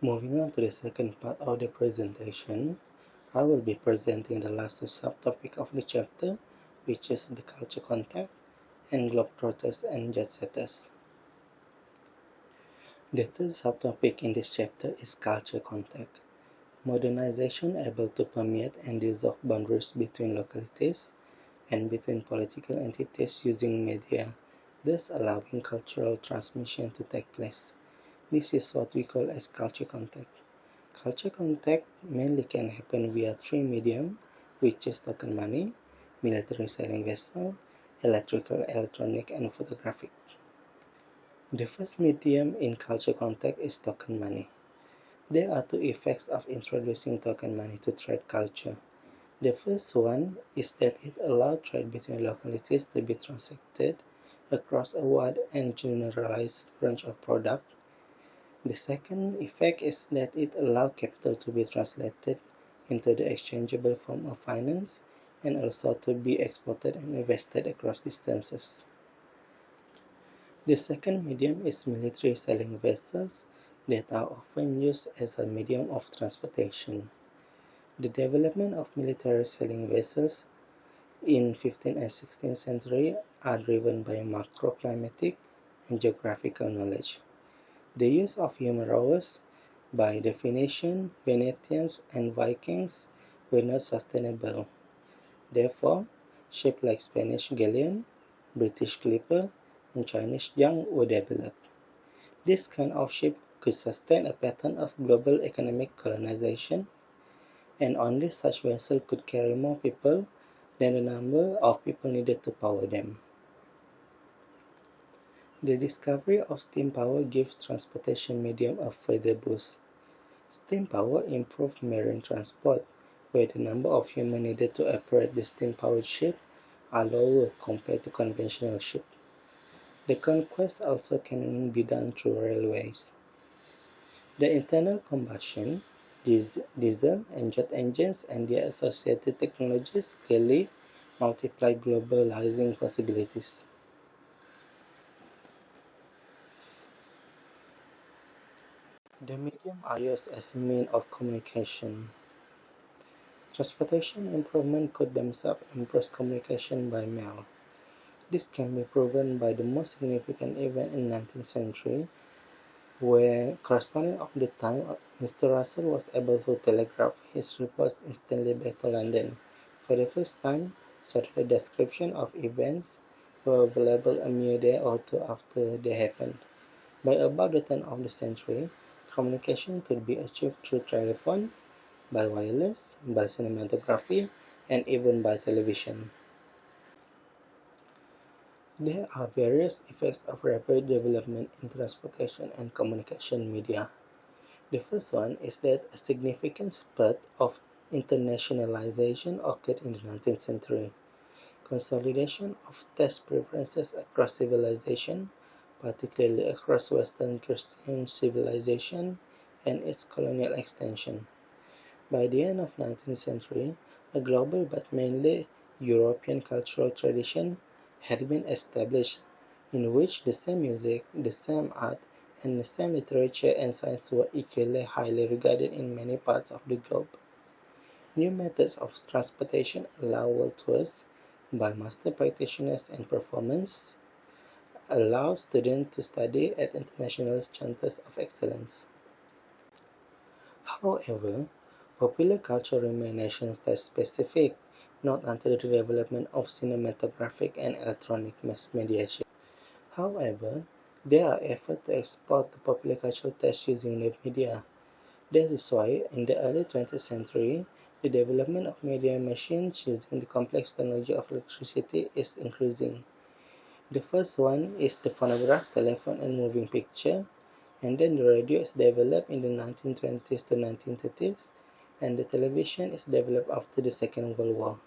Moving on to the second part of the presentation, I will be presenting the last two subtopics of the chapter, which is the culture contact and Globetrotters and Jetsetters. The third subtopic in this chapter is culture contact. Modernization able to permeate and dissolve boundaries between localities and between political entities using media, thus allowing cultural transmission to take place. This is what we call as culture contact. Culture contact mainly can happen via three mediums, which is token money, military sailing vessel, electrical, electronic, and photographic. The first medium in culture contact is token money. There are two effects of introducing token money to trade culture. The first one is that it allows trade between localities to be transacted across a wide and generalized range of products. The second effect is that it allows capital to be translated into the exchangeable form of finance and also to be exported and invested across distances. The second medium is military sailing vessels that are often used as a medium of transportation. The development of military sailing vessels in 15th and 16th century are driven by macroclimatic and geographical knowledge. The use of human rowers, by definition, Venetians and Vikings were not sustainable. Therefore, ships like Spanish galleon, British clipper, and Chinese junk were developed. This kind of ship could sustain a pattern of global economic colonization, and only such vessels could carry more people than the number of people needed to power them. The discovery of steam power gives transportation medium a further boost. Steam power improved marine transport, where the number of humans needed to operate the steam-powered ship are lower compared to conventional ships. The conquest also can be done through railways. The internal combustion, diesel and jet engines and their associated technologies clearly multiply globalizing possibilities. The medium are used as a means of communication. Transportation improvement could themselves improve communication by mail. This can be proven by the most significant event in the 19th century, where correspondent of the time, Mr. Russell, was able to telegraph his reports instantly back to London for the first time, so that the description of events were available a mere day or two after they happened. By about the turn of the century, communication could be achieved through telephone, by wireless, by cinematography, and even by television. There are various effects of rapid development in transportation and communication media. The first one is that a significant spurt of internationalization occurred in the 19th century. Consolidation of taste preferences across civilization, particularly across Western Christian civilization and its colonial extension. By the end of the 19th century, a global but mainly European cultural tradition had been established, in which the same music, the same art, and the same literature and science were equally highly regarded in many parts of the globe. New methods of transportation allow world tours by master practitioners and performance, allow students to study at international centers of excellence. However, popular culture remained nation-state specific, not until the development of cinematographic and electronic mass mediation. However, there are efforts to export the popular cultural taste using the media. That is why, in the early 20th century, the development of media machines using the complex technology of electricity is increasing. The first one is the phonograph, telephone, and moving picture, and then the radio is developed in the 1920s to 1930s, and the television is developed after the Second World War.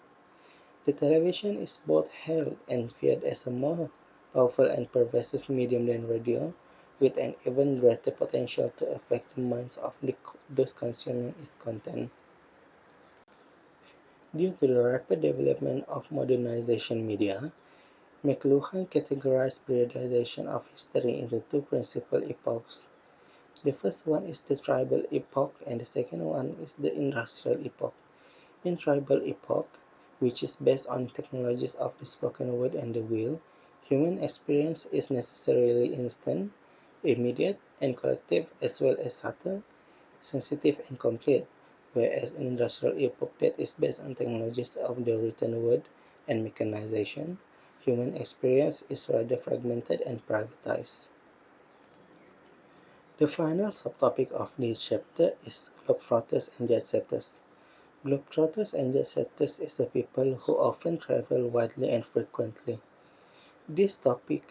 The television is both hailed and feared as a more powerful and pervasive medium than radio, with an even greater potential to affect the minds of those consuming its content. Due to the rapid development of modernization media, McLuhan categorized periodization of history into two principal epochs. The first one is the tribal epoch, and the second one is the industrial epoch. In tribal epoch, which is based on technologies of the spoken word and the will, human experience is necessarily instant, immediate, and collective, as well as subtle, sensitive, and complete, whereas in industrial epoch that is based on technologies of the written word and mechanization, human experience is rather fragmented and privatized. The final subtopic of this chapter is Globetrotters and Jetsetters. Globetrotters and Jetsetters is a people who often travel widely and frequently. This topic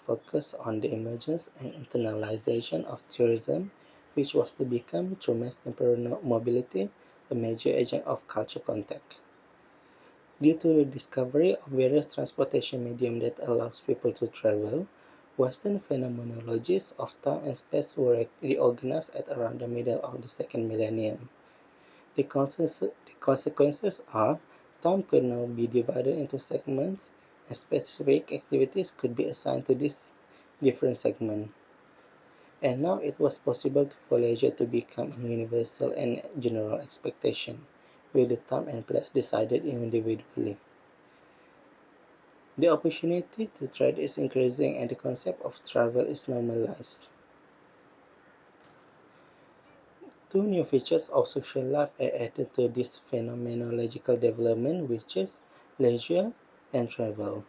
focus on the emergence and internalization of tourism, which was to become, through mass temporal mobility, a major agent of culture contact. Due to the discovery of various transportation mediums that allows people to travel, Western phenomenologies of time and space were reorganized at around the middle of the second millennium. The consequences are time could now be divided into segments, and specific activities could be assigned to these different segments. And now it was possible for leisure to become a universal and general expectation, with the time and place decided individually. The opportunity to trade is increasing and the concept of travel is normalized. Two new features of social life are added to this phenomenological development, which is leisure and travel.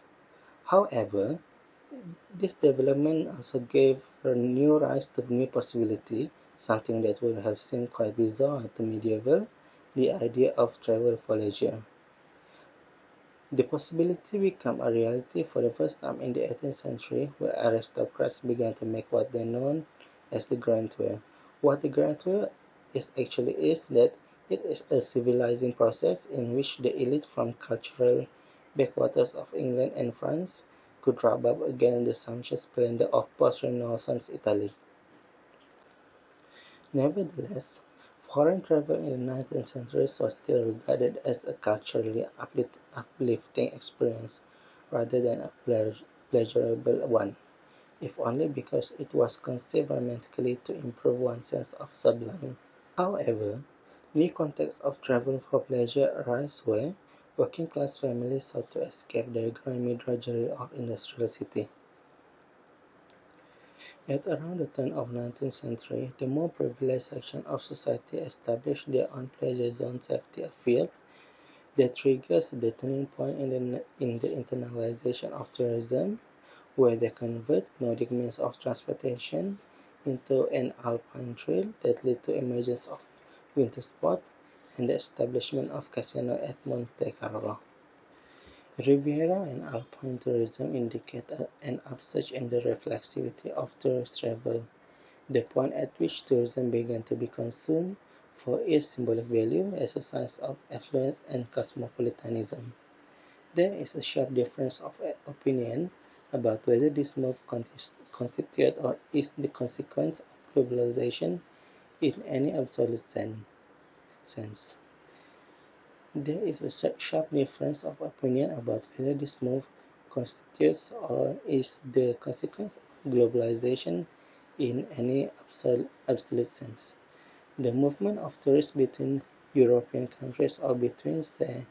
However, this development also gave a new rise to new possibility, something that would have seemed quite bizarre to medieval, the idea of travel for leisure. The possibility became a reality for the first time in the 18th century, where aristocrats began to make what they known as the grand tour. What the grand tour is that it is a civilizing process in which the elite from cultural backwaters of England and France could rub up against the sumptuous splendor of post-Renaissance Italy. Nevertheless, foreign travel in the 19th century was still regarded as a culturally uplifting experience rather than a pleasurable one, if only because it was conceived romantically to improve one's sense of sublime. However, new contexts of travel for pleasure arise where working-class families sought to escape the grimy drudgery of industrial city. At around the turn of the 19th century, the more privileged section of society established their own pleasure zone safety field that triggers the turning point in the internalization of tourism, where they convert Nordic means of transportation into an alpine trail that led to emergence of winter sport and the establishment of casino at Monte Carlo. Riviera and alpine tourism indicate an upsurge in the reflexivity of tourist travel, the point at which tourism began to be consumed for its symbolic value as a sign of affluence and cosmopolitanism. There is a sharp difference of opinion about whether this move constitutes or is the consequence of globalization in any absolute sense. There is a sharp difference of opinion about whether this move constitutes or is the consequence of globalization in any absolute sense. The movement of tourists between European countries or between, say,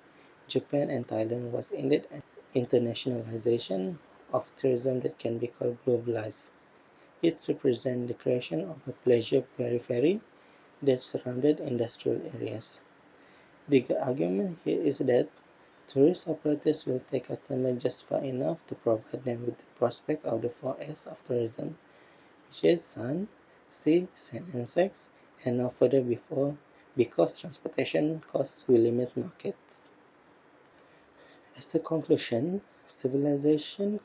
Japan and Thailand was indeed an internationalization of tourism that can be called globalized. It represents the creation of a pleasure periphery that surrounded industrial areas. The argument here is that tourist operators will take customers just far enough to provide them with the prospect of the 4S of tourism, which is sun, sea, sand and sex, and no further because transportation costs will limit markets. As a conclusion, civilization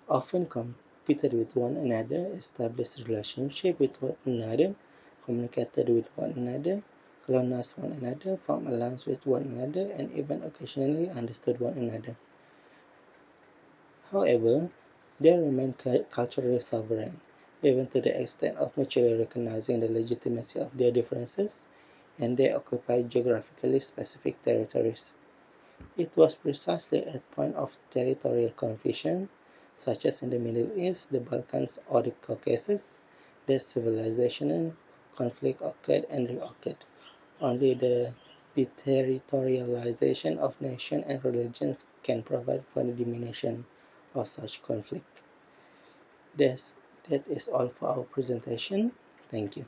often competed with one another, established relationships with one another, communicated with one another, colonized one another, formed alliances with one another, and even occasionally understood one another. However, they remain culturally sovereign, even to the extent of mutually recognizing the legitimacy of their differences, and they occupy geographically specific territories. It was precisely at points of territorial confusion, such as in the Middle East, the Balkans, or the Caucasus, that civilizational conflict occurred and reoccurred. Only the deterritorialization of nations and religions can provide for the diminution of such conflict. That is all for our presentation. Thank you.